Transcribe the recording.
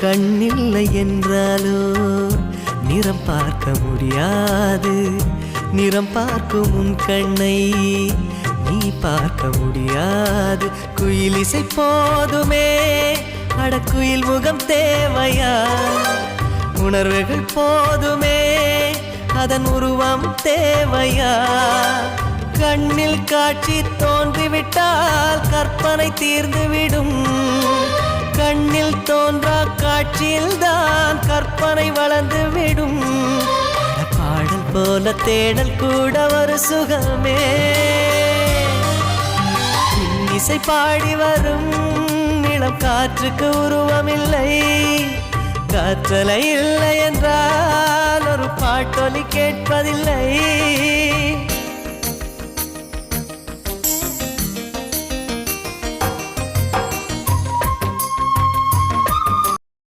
கண்ணில்லை என்றாலோ நிறம் பார்க்க முடியாது. நிறம் பார்க்கும் உன் கண்ணை நீ பார்க்க முடியாது. குயில் இசை போதுமே, அடக்குயில் முகம் தேவையா? உணர்வுகள் போதுமே, அதன் உருவம் தேவையா? கண்ணில் காட்சி தோன்றிவிட்டால் கற்பனை தீர்ந்துவிடும். கண்ணில் தோன்றா காட்சியில் தான் கற்பனை வளர்ந்துவிடும். பாடல் போல தேடல் கூட ஒரு சுகமே. இசை பாடி வரும் இளம் காற்றுக்கு உருவமில்லை. காற்றலை இல்லை என்றால் ஒரு பாட்டொலி கேட்பதில்லை.